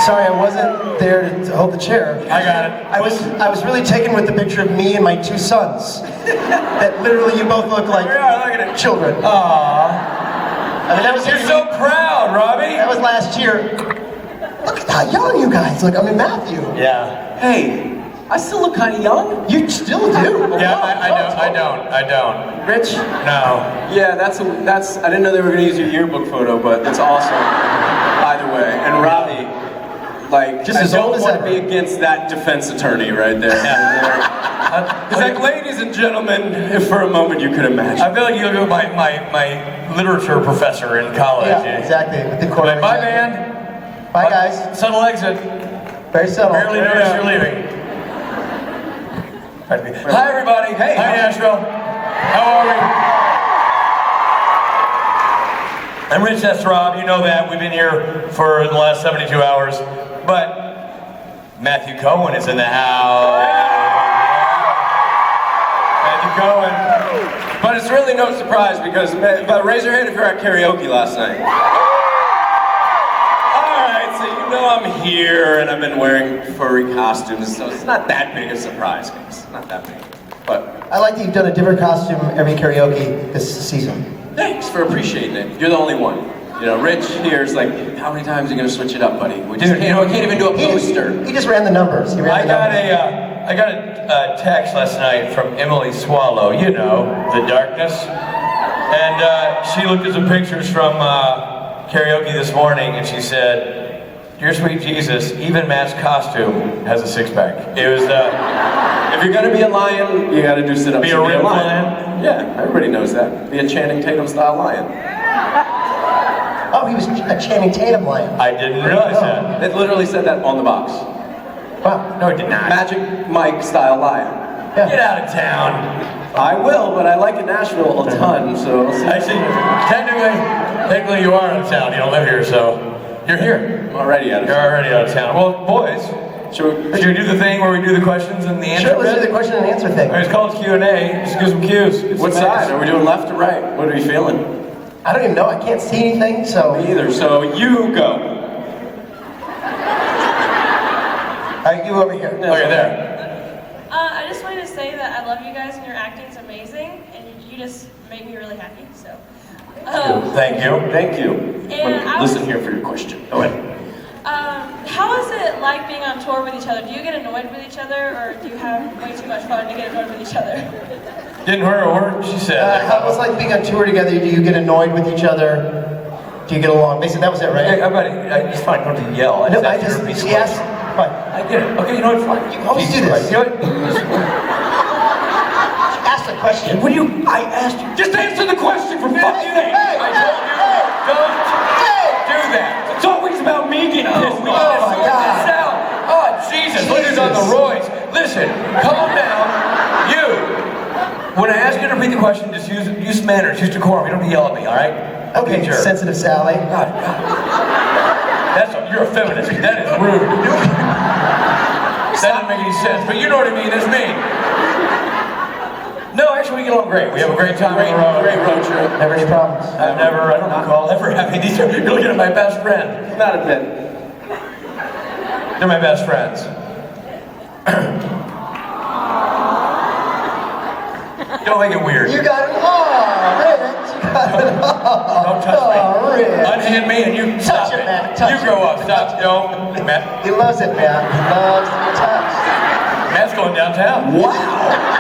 Sorry, I wasn't there to hold the chair. I got it. I was really taken with the picture of me and my two sons. That literally you both look like children. Aww. I mean, that was You're so proud, Robbie. That was last year. Look at how young you guys look. I mean, Matthew. Yeah. Hey, I still look kind of young. You still do. Yeah, I don't. Rich? No. Yeah, that's. I didn't know they were gonna use your yearbook photo, but it's awesome. Either way, and Robbie, like, just I as old don't as want ever. to be against that defense attorney right there. It's like, ladies and gentlemen, if for a moment you could imagine. I feel like you look like my literature professor in college. Yeah, exactly. With the corner. Like, bye, man. Bye, guys. Subtle exit. Very subtle. Barely notice you're leaving. Hi, everybody. Hey. Hi, Nashville. How are we? I'm Rich, that's Rob. You know that. We've been here for the last 72 hours. But Matthew Cohen is in the house. Matthew Cohen. But it's really no surprise because, raise your hand if you're at karaoke last night. Alright, so you know I'm here and I've been wearing furry costumes, so it's not that big a surprise, guys. Not that big. But I like that you've done a different costume every karaoke this season. thanks for appreciating it. You're the only one. You know, Rich here is like, how many times are you gonna switch it up, buddy? We can't even do a poster. He just ran the numbers. I got a text last night from Emily Swallow, you know, The Darkness. And she looked at some pictures from karaoke this morning and she said, "Dear sweet Jesus, even Matt's costume has a six-pack." It was, if you're gonna be a lion, you gotta do sit-ups. Be a real lion? Yeah, everybody knows that. Be a Channing Tatum-style lion. Oh, he was a Channing Tatum lion. I didn't realize that. It literally said that on the box. Wow. No, it did not. Magic Mike-style lion. Yeah. Get out of town. I will, but I like Nashville a ton, so... Actually, technically you are out of town. You don't live here, so you're here. I'm already out of You're town. already out of town. Well, boys, should we do the thing where we do the questions and the answer? Sure, let's do the question and answer thing. All right, it's called Q&A. Just give some cues. What side? Are we doing left or right? What are you feeling? I don't even know. I can't see anything, so... Me either, so you go. All right, you over here. Oh, you're there. I just wanted to say that I love you guys and your acting's amazing, and you just make me really happy. So, Thank you. Thank you. And I was- Listen here for your question. Go ahead. how is it like being on tour with each other? Do you get annoyed with each other, or do you have way too much fun to get annoyed with each other? Didn't hear a word she said. How was it like being on tour together? Do you get annoyed with each other? Do you get along? Basically, that was it, right? Hey, buddy, it's fine. Don't have to yell. No, asked you to repeat the yes. question. Fine. I get it. Okay, you know what? Fine. You always do this. You know what? Ask the question. What do you? I asked you. Just answer the question for fuck's sake. Hey, I told you. Don't do that. It's always about me getting pissed. We Oh, gotta my sort God. this out. Oh, Jesus. Look who's on the roids. Listen, calm down. You. When I ask you to repeat the question, just use manners, use decorum. You don't have to yell at me, all right? Okay, Sure. sensitive Sally. God. You're a feminist. That is rude. That doesn't make any sense, but you know what I mean. That's me. No, actually, we get along great. We have a great time on the road. Great road trip. Never any problems. I don't recall ever having these. You're looking at my best friend. Not a bit. They're my best friends. Don't make it weird. You got it. Oh. Don't touch me. Oh, Rich. Unhand me and you stop it, it. Matt. Touch You grow up. Stop. Don't. Matt. He loves it, man. He loves to be touched. Matt's going downtown. Wow!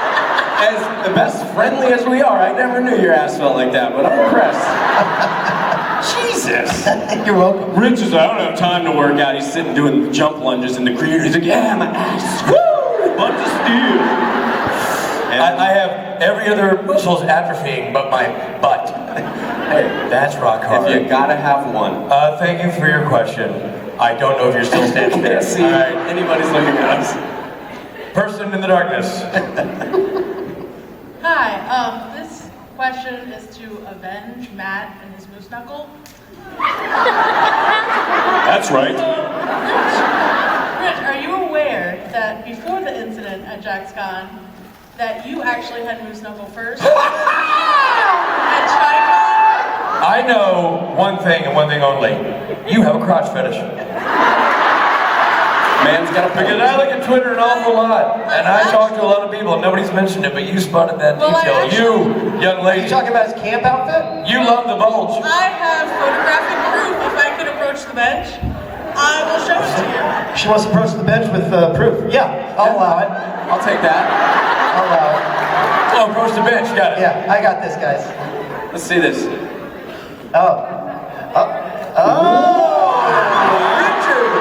As the best friendly as we are, I never knew your ass felt like that, but I'm impressed. Jesus! You're welcome. Rich is, I don't have time to work out. He's sitting doing jump lunges in the creator. He's like, yeah, my ass. Woo! Bunch of steel. I have every other muscle's atrophying but my butt. Hey, that's rock hard. If you gotta have one. Thank you for your question. I don't know if you're still standing there. See, All right. anybody's looking at us. Person in the darkness. Hi, this question is to avenge Matt and his moose knuckle. That's right. Rich, are you aware that before the incident at Jack's Con, that you actually had moose knuckle first? At ChiCon? I know one thing and one thing only. You have a crotch fetish. Man's got a Because I look at Twitter an awful lot, and I talk to a lot of people, and nobody's mentioned it, but you spotted that Well, I detail. actually- You, young Are lady, you talking about his camp outfit? you love the bulge. I have photographic proof. If I could approach the bench, I will show it to you. She wants to approach the bench with proof. Yeah, I'll allow it. I'll take that. I'll allow it. Oh, approach the bench, got it. Yeah, I got this, guys. Let's see this. Oh. Richard!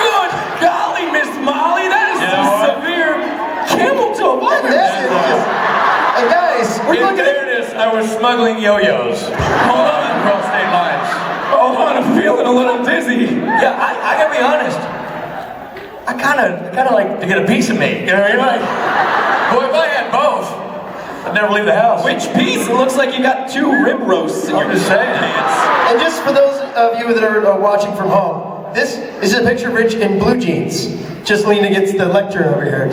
Good golly, Miss Molly, that is You know some what? severe camel toe. This is just... Hey, guys, we're In looking at... fairness, I was smuggling yo-yos. Hold on, across state lines. Hold on, I'm feeling a little dizzy. Yeah, I gotta be honest. I kind of like to get a piece of me. You know what I mean? Like, boy, if I had both, I'd never leave the house. Which piece? It looks like you got 2 rib roasts in your I'm just saying. pants. And just for those of you that are watching from home, this is a picture of Rich in blue jeans. Just leaning against the lectern over here. And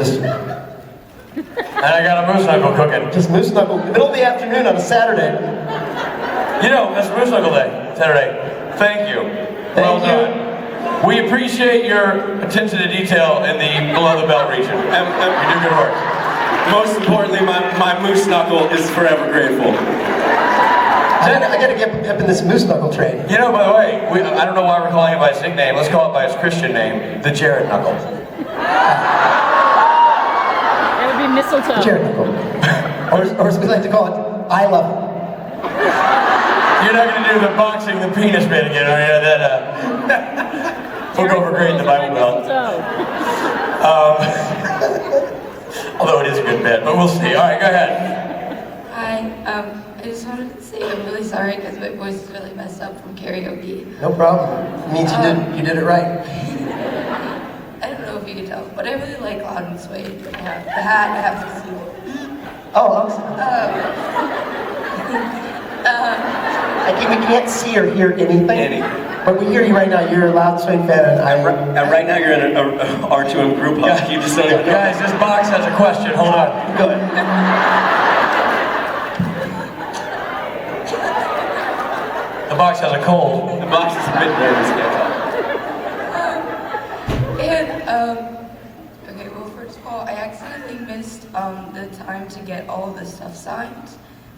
I got a moose knuckle cooking. Just moose knuckle. Middle of the afternoon on a Saturday. You know, that's Moose Knuckle Day, Saturday. Thank you. Well Thank you. done. We appreciate your attention to detail in the below the belt region. You do good work. Most importantly, my moose knuckle is forever grateful. I gotta get up in this moose knuckle train. You know, by the way, I don't know why we're calling it by his nickname. Let's call it by his Christian name, the Jared Knuckle. That would be mistletoe. Jared knuckle. Or as we like to call it, eye level. You're not going to do the boxing, the penis bit again, are you? We'll go for great in the Bible Belt. Although it is a good bit, but we'll see. All right, go ahead. Hi, I just wanted to say I'm really sorry because my voice is really messed up from karaoke. No problem. It means you did it right. I don't know if you can tell, but I really like Loud and Suede. I have the hat, I have the suit. Oh, awesome. We can't see or hear anything. But we hear you right now. You're a Loud Swing fan, and Right now you're in a R2M group hug. You just don't even know. Guys, this box has a question. Hold on. Go ahead. The box has a cold. The box is a bit nervous. Okay, well, first of all, I accidentally missed the time to get all of the stuff signed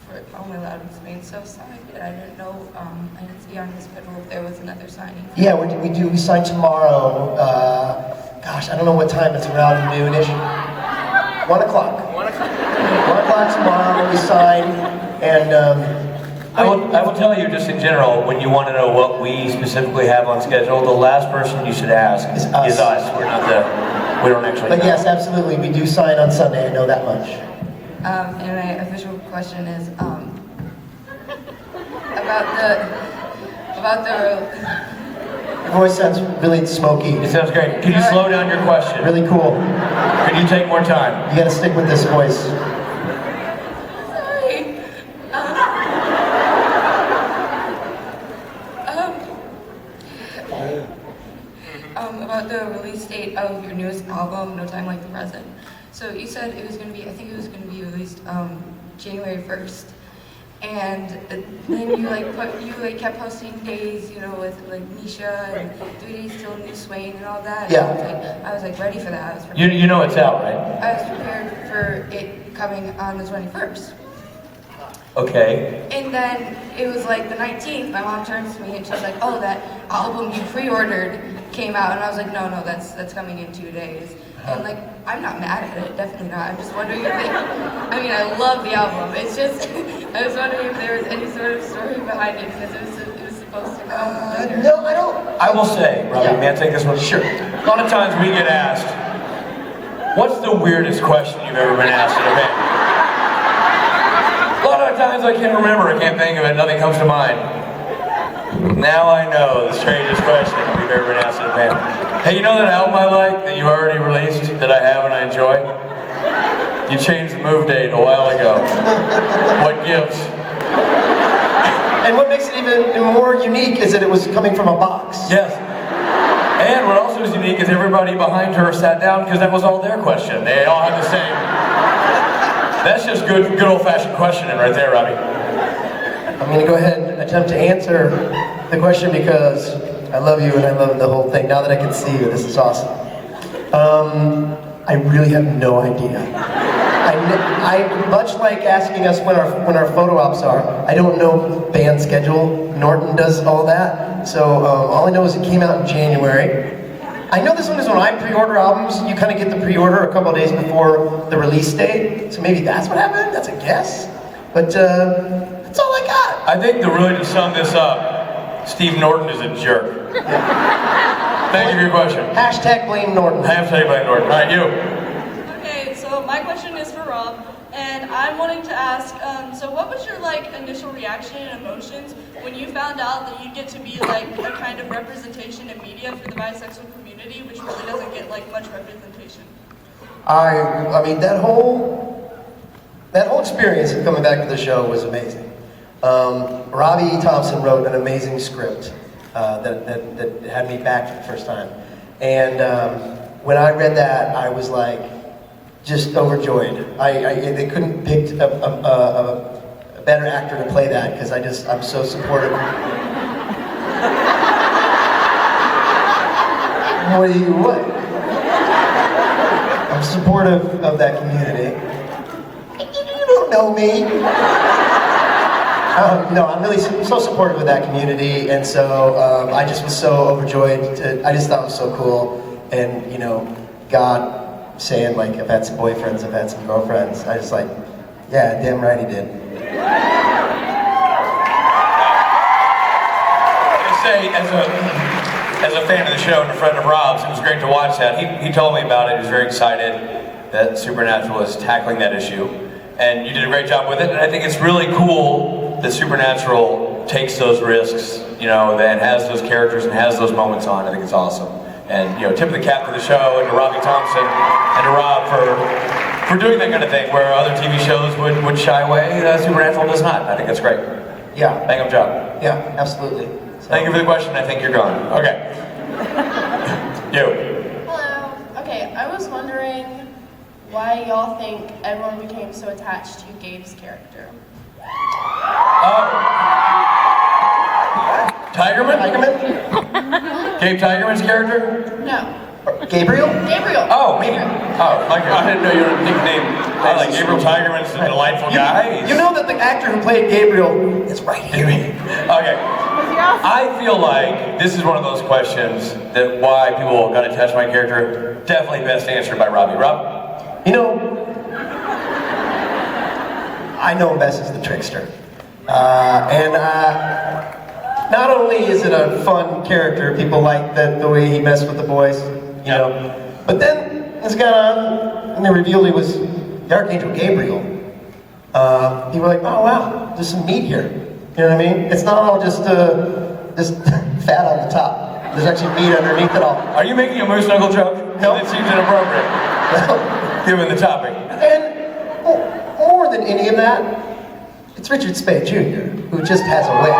for all my Loud and Suede stuff signed, and I didn't know, I didn't see on the schedule if there was another signing. Yeah, we sign tomorrow. Gosh, I don't know what time. It's around noonish. 1 o'clock. 1 o'clock tomorrow. We sign, and I will tell you just in general, when you want to know what we specifically have on schedule, the last person you should ask Is is us. us. We don't actually but know. yes, absolutely, we do sign on Sunday. I know that much. And my official question is, about the Your voice sounds really smoky. It sounds great. Can you slow down your question? Really cool. Can you take more time? You gotta stick with this voice. Sorry. About the release date of your newest album, No Time Like the Present. So you said it was going to be, I think it was going to be released January 1st. And then you kept posting days, you know, with like Misha and 3 Days Till New Swain and all that. Yeah. And I was like ready for that. I was prepared. You know it's out, right? I was prepared for it coming on the 21st. Okay. And then it was like the 19th, my mom turns to me and she's like, oh, that album you pre-ordered came out. And I was like, no, that's coming in 2 days. And like, I'm not mad at it, definitely not. I'm just wondering if I mean, I love the album. It's just, I was wondering if there was any sort of story behind it because it was supposed to come later. No, I don't. I will say, Robbie, may I take this one? Sure. A lot of times we get asked, what's the weirdest question you've ever been asked at a band? A lot of times I can't remember, I can't think of it, nothing comes to mind. Now I know the strangest question we've ever been asked at a band. Hey, you know that album I like that you already released that I have and I enjoy? You changed the move date a while ago. What gives? And what makes it even more unique is that it was coming from a box. Yes. And what also is unique is everybody behind her sat down because that was all their question. They all had the same. That's just good old-fashioned questioning right there, Robbie. I'm going to go ahead and attempt to answer the question because I love you and I love the whole thing. Now that I can see you, this is awesome. I really have no idea. I much like asking us when our photo ops are, I don't know band schedule. Norton does all that. So all I know is it came out in January. I know this one is when I pre-order albums. You kind of get the pre-order a couple of days before the release date. So maybe that's what happened? That's a guess. But that's all I got. I think to sum this up, Steve Norton is a jerk. Thank you for your question. Hashtag blame Norton. Hashtag blame Norton. All right, you. Okay, so my question is for Rob, and I'm wanting to ask, so what was your initial reaction and emotions when you found out that you'd get to be a kind of representation in media for the bisexual community, which really doesn't get much representation? I mean that whole experience of coming back to the show was amazing. Robbie Thompson wrote an amazing script that had me back for the first time. And when I read that, I was just overjoyed. They couldn't pick a better actor to play that because I'm so supportive. What? I'm supportive of that community. You don't know me. No, I'm really so supportive of that community, and so I just was so overjoyed. I just thought it was so cool, and God saying I've had some boyfriends, I've had some girlfriends. I just yeah, damn right he did. I say, as a fan of the show and a friend of Rob's, it was great to watch that. He told me about it. He was very excited that Supernatural is tackling that issue, and you did a great job with it. And I think it's really cool that Supernatural takes those risks, and has those characters and has those moments on. I think it's awesome. And tip of the cap to the show and to Robbie Thompson and to Rob for doing that kind of thing where other TV shows would shy away. Supernatural does not. I think that's great. Yeah. Bang up job. Yeah, absolutely. So. Thank you for the question. I think you're gone. Okay. You. Hello. Okay, I was wondering why y'all think everyone became so attached to Gabe's character. Tigerman? Gabe Tigerman's character? No. Gabriel? Gabriel. Oh, me. Oh, I didn't know your nickname. Gabriel Tigerman's a delightful guy. You know that the actor who played Gabriel is right here. Okay. I feel like this is one of those questions that why people got attached to my character, definitely best answered by Robbie. Rob? I know him best as the trickster. Not only is it a fun character, people like the way he messed with the boys, but then this got on, and they revealed he was the Archangel Gabriel. People were like, oh wow, there's some meat here. You know what I mean? It's not all just fat on the top. There's actually meat underneath it all. Are you making a moose knuckle joke? No. It seems inappropriate, given the topic. And more than any of that, it's Richard Spade Jr., who just has a way.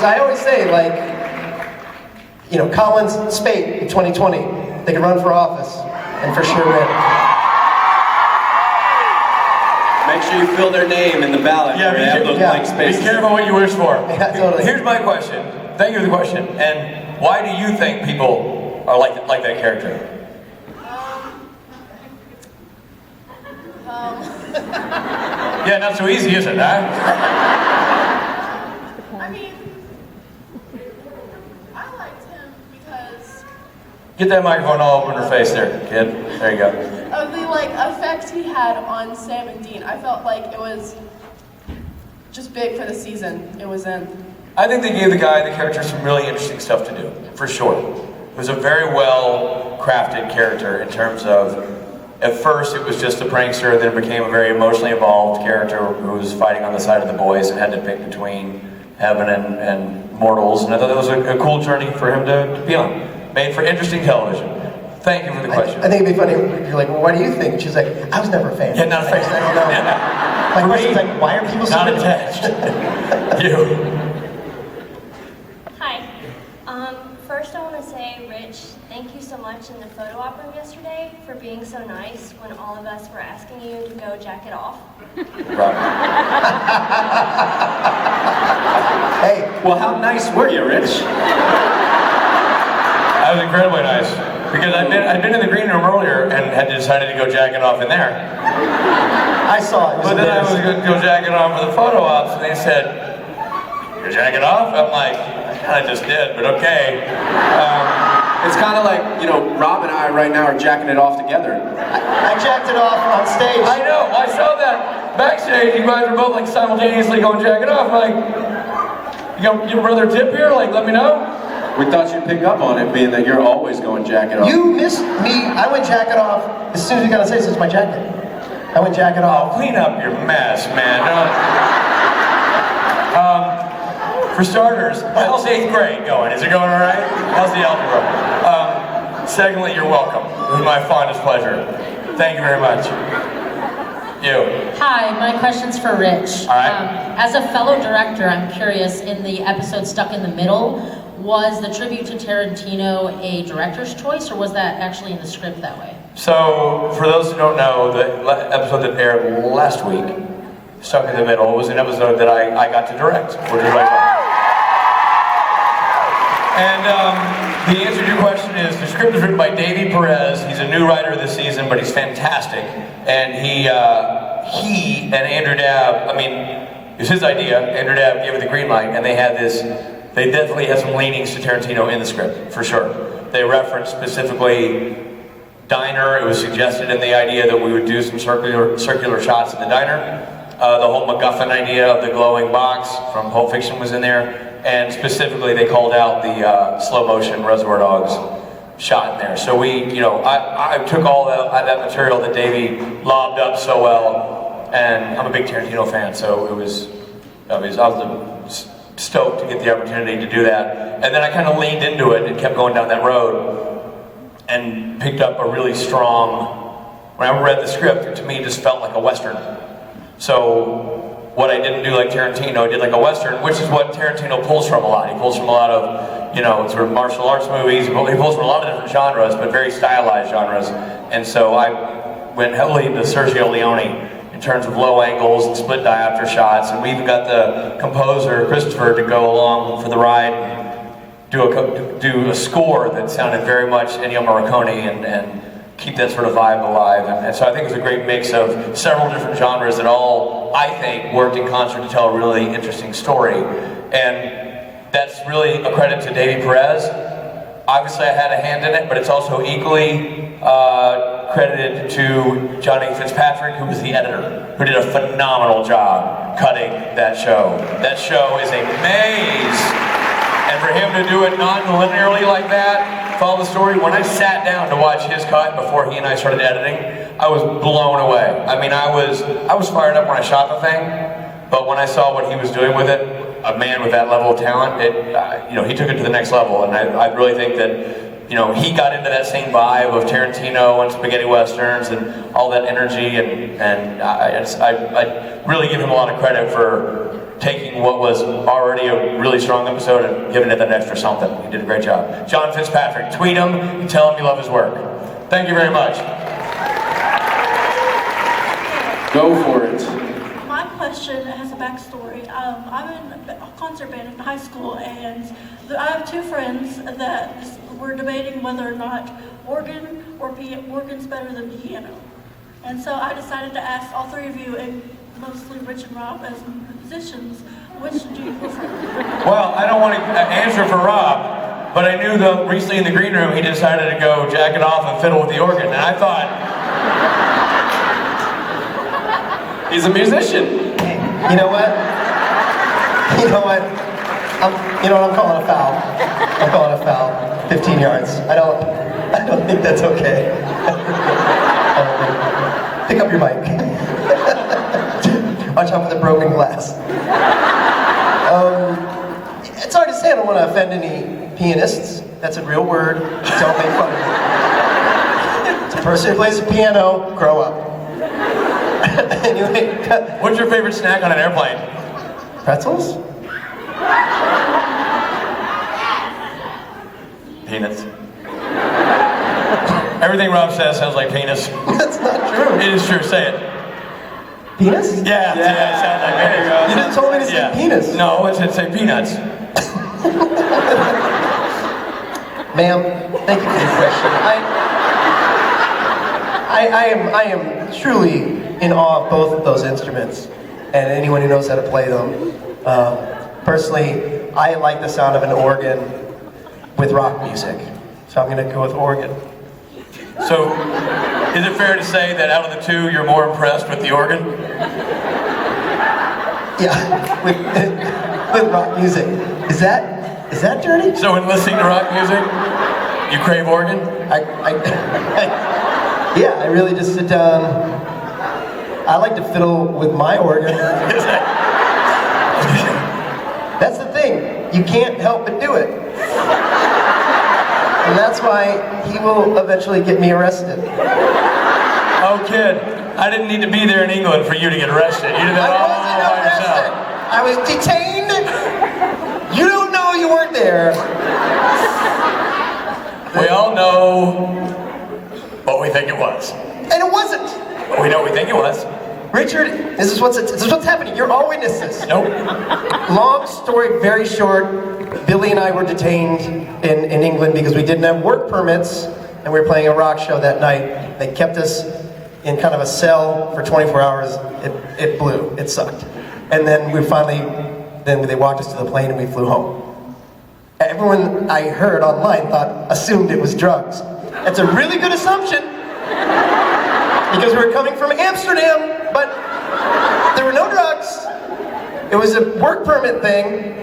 I always say, Collins, Spade in 2020, they can run for office and for sure win. Make sure you fill their name in the ballot. Yeah, those blank spaces. Be careful what you wish for. Yeah, totally. Here's my question. Thank you for the question. And why do you think people are like that character? Yeah, not so easy, is it, huh? I mean, I liked him because Get that microphone all over her face there, kid. There you go. of the like effect he had on Sam and Dean. I felt like it was just big for the season it was in. I think they gave the character some really interesting stuff to do, for sure. It was a very well crafted character in terms of, at first it was just a prankster, then it became a very emotionally involved character who was fighting on the side of the boys and had to pick between heaven and mortals. And I thought that was a cool journey for him to be on. Made for interesting television. Thank you for the question. I think it'd be funny if you're like, well, what do you think? She's like, I was never a fan. Yeah, not a fan. I don't know. Yeah. My question's like, why are people so Not attached. You. Hi. First I want to say, Rich, thank you so much in the photo op room yesterday for being so nice when all of us were asking you to go jack it off. Hey, Well, how nice were you, Rich? That was incredibly nice. Because I'd been in the green room earlier and had decided to go jack it off in there. I saw it. It was But then I was embarrassing. going to go jack it off for the photo ops, and they said, "You're jacking off?" I'm like, I kind of just did, but okay. It's kind of like, you know, Rob and I right now are jacking it off together. I jacked it off on stage. I know, I saw that backstage. You guys were both like simultaneously going jack it off. I'm like, you gonna give a brother a tip here? Like, let me know. We thought you'd pick up on it, being that you're always going jack it off. You missed me. I went jacket off as soon as we got on stage. It's my jacket. I went jacket Oh, off. clean up your mess, man. For starters, how's 8th grade going? Is it going all right? How's the algebra? Secondly, you're welcome. It was my fondest pleasure. Thank you very much. You. Hi, my question's for Rich. All right. As a fellow director, I'm curious, in the episode Stuck in the Middle, was the tribute to Tarantino a director's choice, or was that actually in the script that way? So, for those who don't know, the episode that aired last week, Stuck in the Middle, was an episode that I got to direct. What did you like? And the answer to your question is, the script was written by Davey Perez. He's a new writer this season, but he's fantastic. And he and Andrew Dabb, I mean, it was his idea. Andrew Dabb gave it the green light, and they definitely had some leanings to Tarantino in the script, for sure. They referenced specifically diner. It was suggested in the idea that we would do some circular shots in the diner. The whole MacGuffin idea of the glowing box from Pulp Fiction was in there. And specifically, they called out the slow motion Reservoir Dogs shot in there. So I took all that material that Davey lobbed up so well, and I'm a big Tarantino fan, so I was stoked to get the opportunity to do that. And then I kind of leaned into it and kept going down that road, and picked up a really strong. When I read the script, to me, it just felt like a Western. So what I didn't do like Tarantino, I did like a Western, which is what Tarantino pulls from a lot. He pulls from a lot of, sort of martial arts movies. He pulls from a lot of different genres, but very stylized genres. And so I went heavily into Sergio Leone in terms of low angles and split diopter shots. And we even got the composer, Christopher, to go along for the ride and do a score that sounded very much Ennio Morricone and keep that sort of vibe alive. And so I think it was a great mix of several different genres that all, I think, worked in concert to tell a really interesting story. And that's really a credit to Davey Perez. Obviously I had a hand in it, but it's also equally credited to Johnny Fitzpatrick, who was the editor, who did a phenomenal job cutting that show. That show is a maze. And for him to do it non-linearly like that, follow the story, when I sat down to watch his cut before he and I started editing, I was blown away. I mean, I was fired up when I shot the thing, but when I saw what he was doing with it, a man with that level of talent, he took it to the next level. And I really think that, he got into that same vibe of Tarantino and spaghetti westerns and all that energy, and I really give him a lot of credit for taking what was already a really strong episode and giving it that extra something. He did a great job. John Fitzpatrick, tweet him and tell him you love his work. Thank you very much. Go for it. My question has a backstory. I'm in a concert band in high school, and I have two friends that were debating whether or not organ's better than piano. And so I decided to ask all three of you mostly Rich and Rob as musicians. Which do you prefer? Well, I don't want to answer for Rob, but I knew that recently in the green room he decided to go jack it off and fiddle with the organ, and I thought... He's a musician. You know what? You know what? You know what? I'm calling a foul. I'm calling a foul. 15 yards. I don't think that's okay. Pick up your mic. Watch out for the broken glass. It's hard to say. I don't want to offend any pianists. That's a real word. Don't make fun of it. It's a person who plays the piano. Grow up. Anyway, what's your favorite snack on an airplane? Pretzels? Peanuts. Everything Rob says sounds like penis. That's not true. It is true. Say it. Penis? Yeah, it sounds like penis. You just told me to say penis. No, I said say peanuts. Ma'am, thank you for your question. I am truly in awe of both of those instruments and anyone who knows how to play them. Personally, I like the sound of an organ with rock music, so I'm going to go with organ. So, is it fair to say that out of the two, you're more impressed with the organ? Yeah, with rock music. Is that dirty? So when listening to rock music, you crave organ? Yeah, I really just sit down. I like to fiddle with my organ. That's the thing. You can't help but do it. And that's why he will eventually get me arrested. Oh, kid, I didn't need to be there in England for you to get arrested. You did that all by yourself. I was detained. You don't know you weren't there. We all know what we think it was. And it wasn't. We know what we think it was. Richard, this is what's happening. You're all witnesses. Nope. Long story, very short. Billy and I were detained in England because we didn't have work permits and we were playing a rock show that night. They kept us in kind of a cell for 24 hours. It blew. It sucked. And then they walked us to the plane and we flew home. Everyone I heard online assumed it was drugs. That's a really good assumption because we were coming from Amsterdam, but there were no drugs. It was a work permit thing.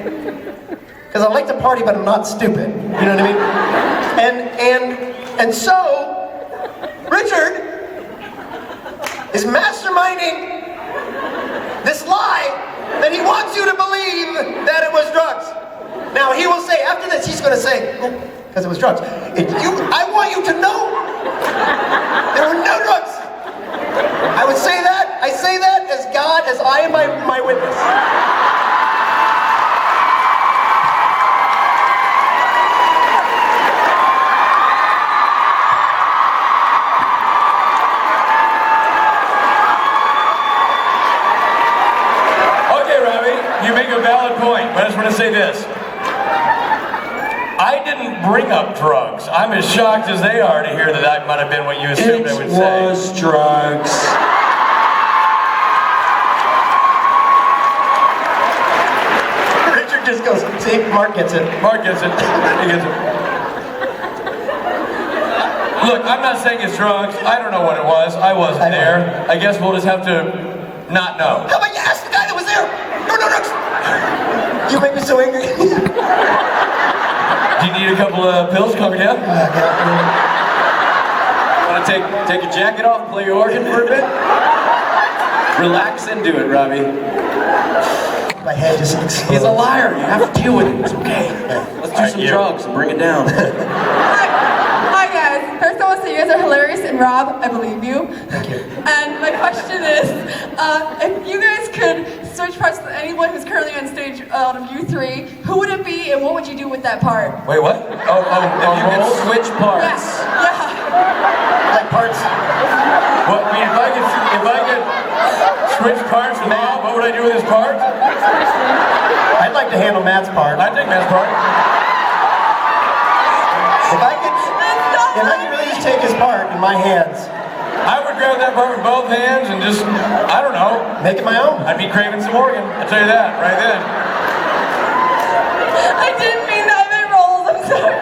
Because I like to party, but I'm not stupid. You know what I mean? And so, Richard is masterminding this lie that he wants you to believe that it was drugs. Now he will say, after this, he's going to say, because it was drugs. I want you to know there were no drugs. I would say that. I say that as God, as I am my witness. You make a valid point, but I just want to say this. I didn't bring up drugs. I'm as shocked as they are to hear that that might have been what you assumed I would say. It was drugs. Richard just goes, see, Mark gets it. Mark gets it. He gets it. Look, I'm not saying it's drugs. I don't know what it was. I wasn't there. I guess we'll just have to not know. How about you ask the guy that was there? No drugs. You make me so angry. Do you need a couple of pills? Calm you down? Want to take your jacket off, play your organ for a bit? Relax and do it, Robbie. My head just explodes. He's a liar. You have to deal with it. It's okay. Let's do some drugs and bring it down. Hi guys. First I want to say you guys are hilarious, and Rob, I believe you. Thank you. And my question is, if you guys could switch parts with anyone who's currently on stage out of you three, who would it be, and what would you do with that part? Wait, what? Oh, if you could switch parts. Yes. Yeah. Like parts. Well, I mean, if I could switch parts with Matt, what would I do with his part? I'd like to handle Matt's part. I'd take Matt's part. If I could really just take his part in my hands. I would would grab that part with both hands and just, I don't know. Make it my own. I'd be craving some Morgan. I'll tell you that right then. I didn't mean that. I meant rolls. I'm sorry.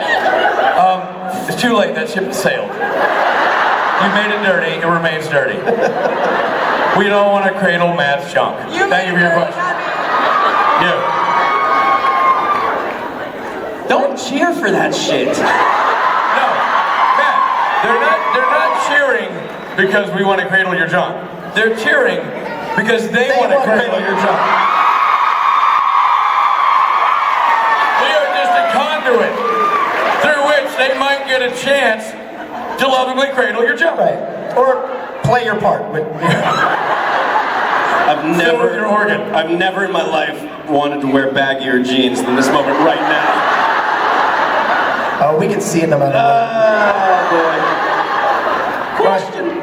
It's too late. That ship has sailed. You made it dirty. It remains dirty. We don't want to cradle Matt's junk. Thank you for your question. You. Don't cheer for that shit. No, Matt. They're not cheering because we want to cradle your junk. They're cheering because they want to cradle your junk. We are just a conduit through which they might get a chance to lovingly cradle your junk. Right. Or play your part. I've never in my life wanted to wear baggier jeans than this moment right now. Oh, we can see it no matter what. Question.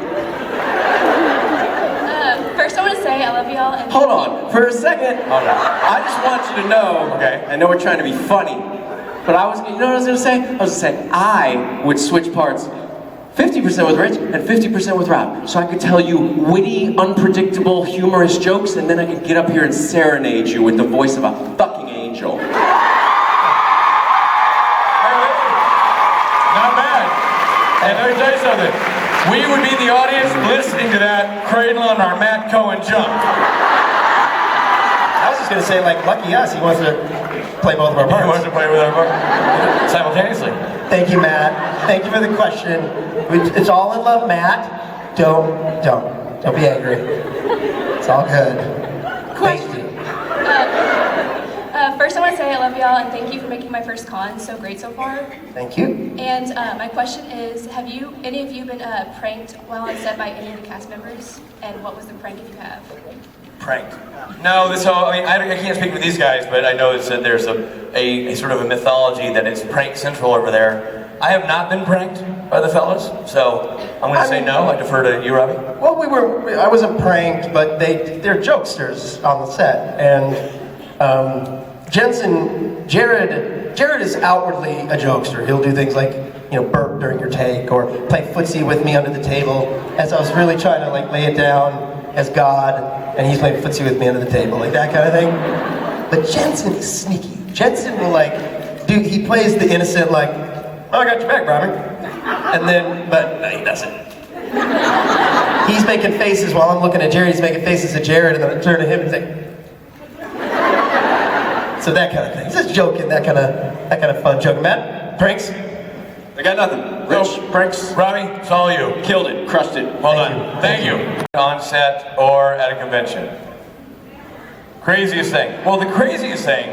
First, I want to say I love y'all. And Hold on, for a second. I just want you to know, okay, I know we're trying to be funny, but you know what I was gonna say? I was gonna say, I would switch parts 50% with Rich and 50% with Rob. So I could tell you witty, unpredictable, humorous jokes, and then I could get up here and serenade you with the voice of a fucking angel. Not bad. And let me tell you something. We would be the audience listening to that, cradling our Matt Cohen junk. I was just gonna say, like, lucky us, he wants to play both of our parts. He wants to play with our parts simultaneously. Thank you, Matt. Thank you for the question. It's all in love, Matt. Don't be angry. It's all good. Question. First, I want to say I love y'all and thank you for making my first con so great so far. Thank you. And my question is, have any of you been pranked while on set by any of the cast members? And what was the prank if you have? Pranked. No, I can't speak for these guys, but I know that there's a sort of a mythology that it's prank central over there. I have not been pranked by the fellas, so I'm going to say no. I defer to you, Robbie. Well, I wasn't pranked, but they're jokesters on the set, and Jared is outwardly a jokester. He'll do things like, burp during your take, or play footsie with me under the table, as I was really trying to lay it down as God, and he's playing footsie with me under the table, like that kind of thing. But Jensen is sneaky. Jensen will he plays the innocent, oh, I got your back, Robbie. And then, but no, he doesn't. He's making faces while I'm looking at Jared, he's making faces at Jared, and then I turn to him and say, so that kind of thing. Just joking, that kind of fun joke. Matt, pranks? I got nothing. Rich, pranks? Robbie, it's all you. Killed it, crushed it. Well done. Thank you. On set or at a convention. Craziest thing. Well, the craziest thing,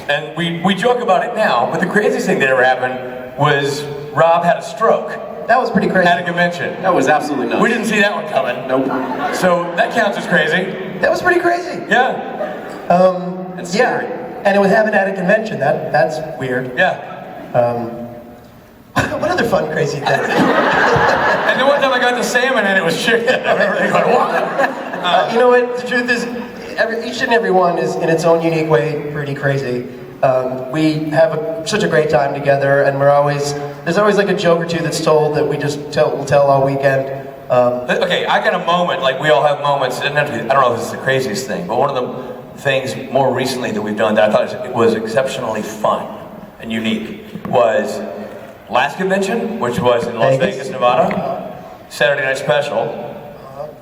and we joke about it now, but the craziest thing that ever happened was Rob had a stroke. That was pretty crazy. At a convention. That was absolutely nuts. We didn't see that one coming. Nope. So that counts as crazy. That was pretty crazy. Yeah. And scary. Yeah. And it was happening at a convention. That's weird. Yeah. What other fun, crazy things? And then one time I got the salmon and it was chicken. Everybody's like, what? You know what? The truth is, each and every one is in its own unique way pretty crazy. We have such a great time together, and there's always a joke or two that's told that we just we'll tell all weekend. Okay, I got a moment, we all have moments. It doesn't have to be, I don't know if this is the craziest thing, but one of the things more recently that we've done that I thought was exceptionally fun and unique was last convention, which was in Las Vegas, Nevada, Saturday Night Special.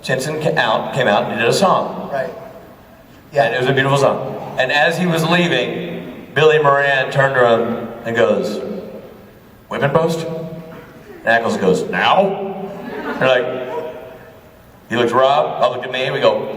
Jensen came out and did a song. Right. Yeah. And it was a beautiful song. And as he was leaving, Billy Moran turned to him and goes, "Whipping post?" And Ackles goes, "Now?" They're like, he looks at Rob, I looked at me, and we go,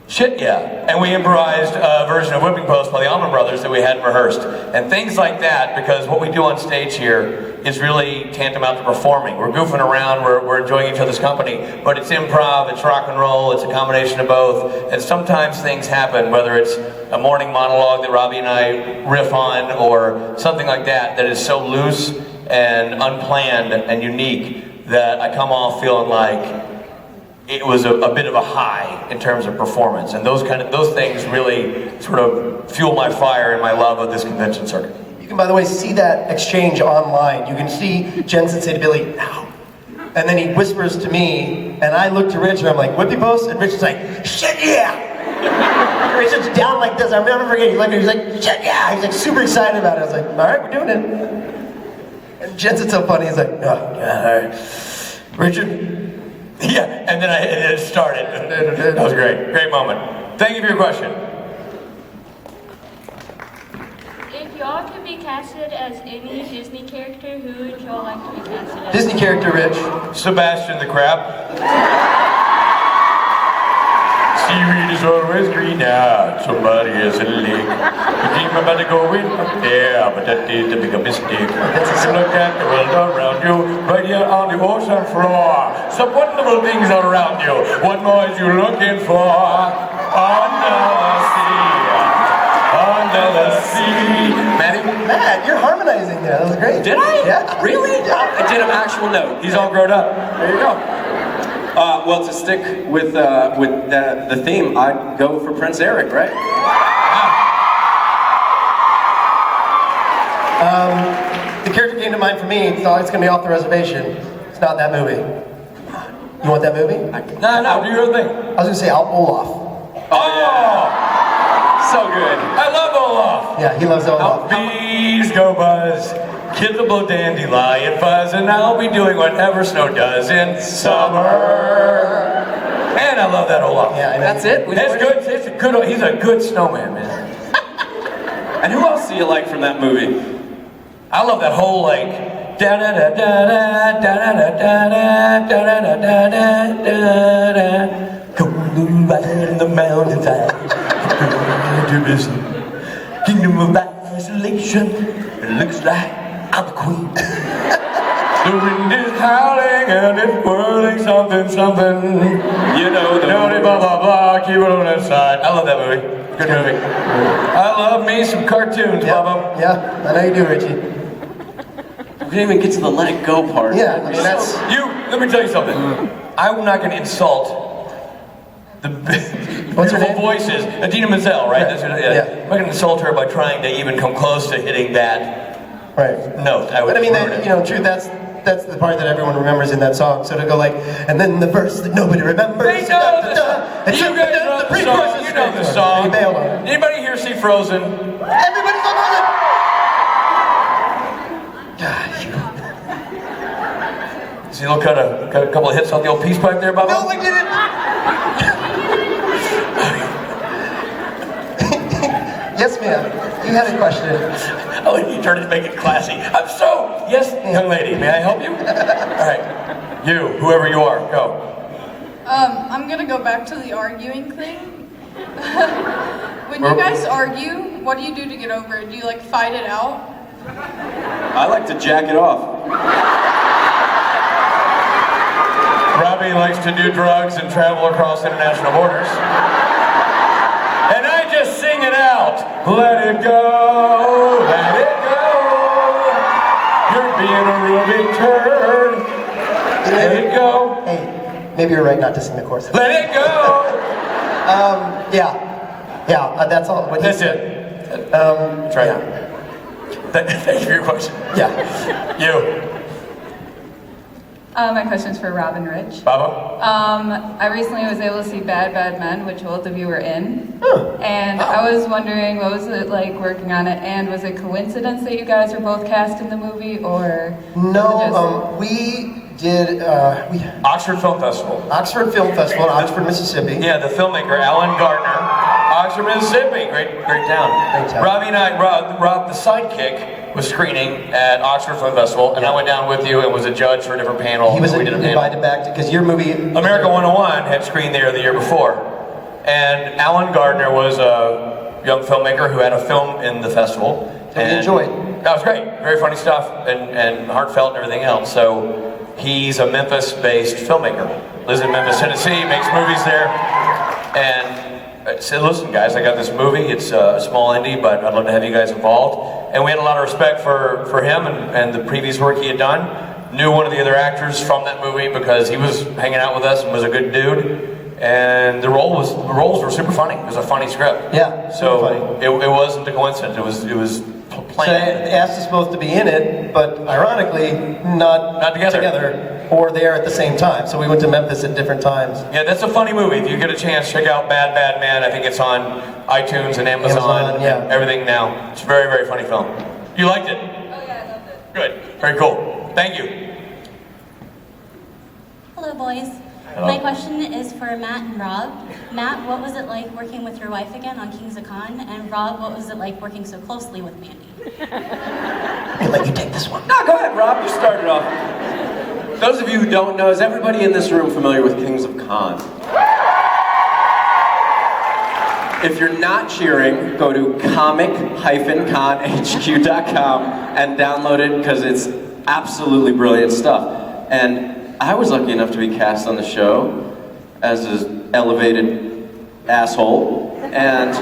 "Shit, yeah." And we improvised a version of Whipping Post by the Allman Brothers that we hadn't rehearsed. And things like that, because what we do on stage here is really tantamount to performing. We're goofing around, we're enjoying each other's company, but it's improv, it's rock and roll, it's a combination of both. And sometimes things happen, whether it's a morning monologue that Robbie and I riff on, or something like that is so loose and unplanned and unique that I come off feeling like it was a bit of a high in terms of performance, and those things really sort of fuel my fire and my love of this convention circuit. You can, by the way, see that exchange online. You can see Jensen say to Billy, "Now," And then he whispers to me, and I look to Rich, and I'm like, whippy post? And Rich is like, shit yeah! Richard's down like this, I'll never forget. He's like, shit yeah! He's like super excited about it. I was like, all right, we're doing it. And Jensen's so funny, he's like, oh, yeah, all right. Richard? Yeah, and then it started. That was great. Great moment. Thank you for your question. If y'all could be casted as any Disney character, who would y'all like to be casted as? Disney character, Rich. Sebastian the Crab. Seaweed is always green out. Somebody has a leak. You think I'm about to go in? Yeah, but that is the bigger mistake. You look at the world around you, right here on the ocean floor. Some wonderful things are around you. What more is you looking for? Under the sea. Under the sea. Matt, you're harmonizing there. That was great. Did I? Yeah. Really? I did an actual note. He's all grown up. There you go. Well, to stick with the theme, I'd go for Prince Eric, right? The character came to mind for me. It's always going to be Off the Reservation. It's not that movie. You want that movie? No, do your thing. I was going to say Olaf. Oh! So good. I love Olaf. Yeah, he loves Olaf. Bees go buzz, kids will blow dandelion fuzz, and I'll be doing whatever snow does in summer. And I love that Olaf. Yeah, I know. That's it? That's good. It's a good. He's a good snowman, man. And who else do you like from that movie? I love that whole like da da da da da da da da da da da da da da da. Going right in the mountainside, to business. Kingdom of isolation. It looks like I'm a queen. The wind is howling and it's whirling something, something. You know the blah blah blah. Keep it on that side. I love that movie. Good movie. I love me some cartoons, Bubba. Yeah, I know you do, Richie. We didn't even get to the let it go part. Yeah, I mean that's... Let me tell you something. I'm not going to insult the What's her beautiful name? voices. Adina Menzel, right? Yeah. I'm not going to insult her by trying to even come close to hitting that note. But I mean, that, you know, in truth, that's the part that everyone remembers in that song. So to go like, and then the verse that nobody remembers. They know the song. You guys know the song. You know the song. You bailed on it. Anybody here see Frozen? Everybody's on Frozen! See, look, got a couple of hits on the old peace pipe there, Bubba? No, I didn't! Yes, ma'am. You had a question. Oh, you turned it to make it classy. Yes, young lady, may I help you? All right, you, whoever you are, go. I'm gonna go back to the arguing thing. When you guys argue, what do you do to get over it? Do you like fight it out? I like to jack it off. Robbie likes to do drugs and travel across international borders. And I just sing it out. Let it go, let it go. You're being a real big turd. Let it go. Hey, maybe you're right not to sing the chorus. Let it go. Yeah, that's all. What That's he it. said. Try yeah. it. Thank you for your question. Yeah. You. My question's for Rob and Rich. Baba? I recently was able to see Bad Bad Men, which both of you were in. And I was wondering, what was it like working on it? And was it coincidence that you guys were both cast in the movie, or? No, we did, Oxford Film Festival. Oxford Film Festival in Oxford, Mississippi. Yeah, the filmmaker, Alan Gardner. Oxford, Mississippi. Great town. Great town. Robbie and I, Rob the sidekick, was screening at Oxford Film Festival, and I went down with you and was a judge for a different panel. He was we did a panel. invited back because your movie... America 101 had screened there the year before. And Alan Gardner was a young filmmaker who had a film in the festival. And we enjoyed. That was great. Very funny stuff and heartfelt and everything else. So he's a Memphis-based filmmaker. Lives in Memphis, Tennessee, makes movies there. And I said, listen guys, I got this movie. It's a small indie, but I'd love to have you guys involved. And we had a lot of respect for him and the previous work he had done. Knew one of the other actors from that movie because he was hanging out with us and was a good dude. And the roles were super funny. It was a funny script. Yeah, so funny. It wasn't a coincidence. It was planned. So Ash is supposed to be in it, but ironically, not together. or there at the same time. So we went to Memphis at different times. Yeah, that's a funny movie. If you get a chance, check out Bad Bad Man. I think it's on iTunes and Amazon yeah. and everything now. It's a very, very funny film. You liked it? Oh yeah, I loved it. Good. Very cool. Thank you. Hello, boys. Hello. My question is for Matt and Rob. Matt, what was it like working with your wife again on Kings of Con? And Rob, what was it like working so closely with Mandy? I'll let you take this one. No, go ahead, Rob. You started off. Those of you who don't know, is everybody in this room familiar with Kings of Con? If you're not cheering, go to comic-conhq.com and download it because it's absolutely brilliant stuff. And I was lucky enough to be cast on the show as an elevated asshole, and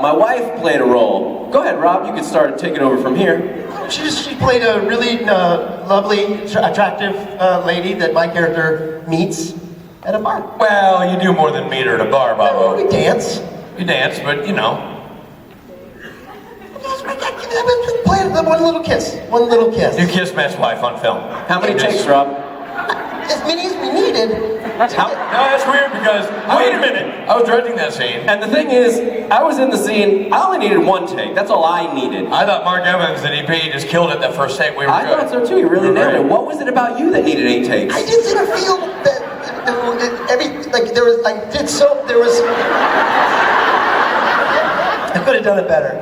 my wife played a role. Go ahead, Rob, you can start and take it over from here. She played a really lovely, attractive lady that my character meets at a bar. Well, you do more than meet her at a bar, Bobo. We dance. You dance, but you know. Play one little kiss. One little kiss. You kissed Matt's wife on film. How many takes, Rob? As many as we needed. No, that's weird because, wait a minute, I was directing that scene. And the thing is, I was in the scene, I only needed one take. That's all I needed. I thought Mark Evans, the DP, just killed it that first take. We were I good. thought so too, you really nailed it. What was it about you that needed 8 takes? I just didn't feel that I could have done it better.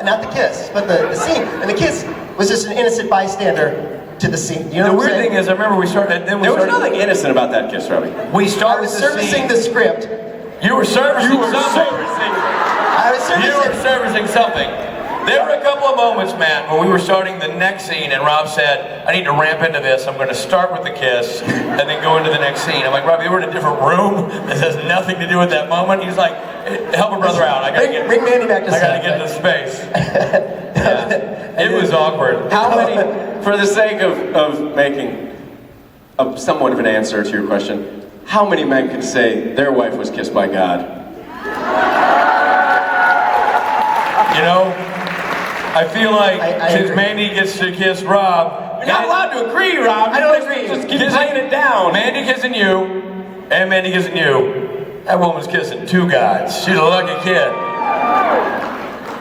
Not the kiss, but the scene. And the kiss was just an innocent bystander to the scene. You know the what weird I'm thing is, I remember we started. Then there was nothing innocent about that kiss, Robbie. We started I was servicing the script. You were servicing something. I was servicing. You were servicing something. There were a couple of moments, Matt, when we were starting the next scene, and Rob said, "I need to ramp into this. I'm going to start with the kiss, and then go into the next scene." I'm like, "Robbie, we're in a different room. This has nothing to do with that moment." He's like, "Help a brother out. I got to bring Mandy back to I got to get to space." Yeah. It was awkward. How many, for the sake of making somewhat of an answer to your question, how many men could say their wife was kissed by God? You know, I feel like since Mandy gets to kiss Rob, you're not allowed to agree, Rob. I don't agree. Just keep laying it down. Mandy kissing you, and Mandy kissing you. That woman's kissing 2 guys. She's a lucky kid.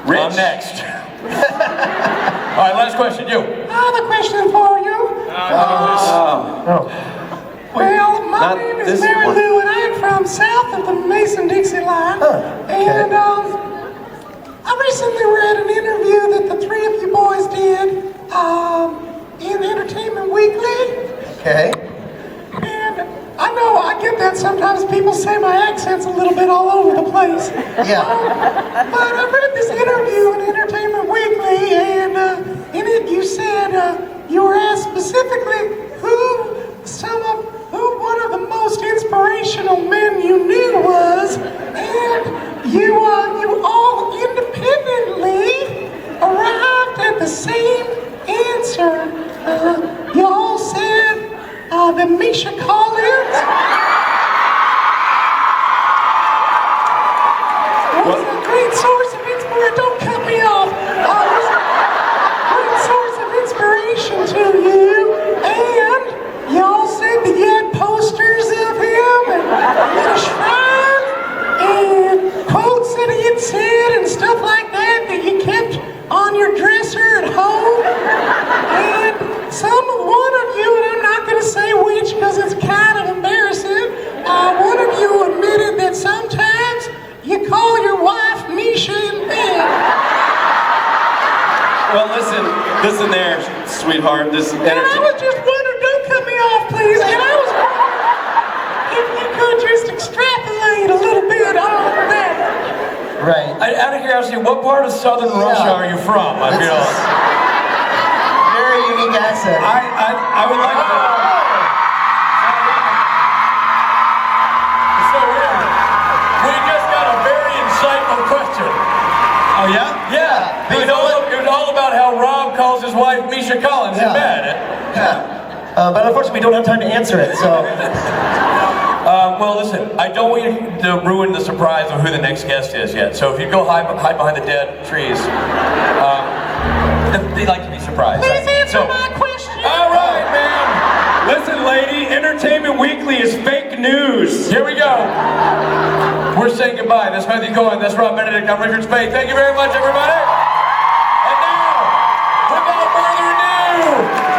Rich. I'm next. All right, last question. You. I have a question for you. Well, my name is Mary Lou, and I'm from south of the Mason-Dixie line. And I recently read an interview that the 3 of you boys did in Entertainment Weekly. Okay. And I know I get that sometimes people say my accent's a little bit all over the place. Yeah. But I read this interview in Entertainment Weekly, and in it you said you were asked specifically who one of the most inspirational men you knew was, and you all independently arrived at the same answer. You all said that Misha Collins was a great source of inspiration. Don't cut me off. Was a great source of inspiration to you, and y'all said that you had posters of him and a shrine and quotes that he had said and stuff like that you kept on your dresser at home. And one of you, and I'm not going to say which because it's kind of embarrassing, one of you admitted that sometimes you call your wife Misha in bed. Well, listen there, sweetheart. This And I was just wondering, don't cut me off, please. And I was wondering if you could just extrapolate a little bit on that. Right. Out of curiosity, what part of southern Russia are you from? I feel very unique accent. I would like to. So we just got a very insightful question. Oh yeah? Yeah. It was all about how Rob calls his wife Misha Collins in bed. Yeah. But unfortunately, we don't have time to answer it. So. Well, listen, I don't want you to ruin the surprise of who the next guest is yet. So if you go hide behind the dead trees, they like to be surprised. Please answer my question. All right, man. Listen, lady, Entertainment Weekly is fake news. Here we go. We're saying goodbye. That's Matthew Cohen. That's Rob Benedict. I'm Richard Spade. Thank you very much, everybody.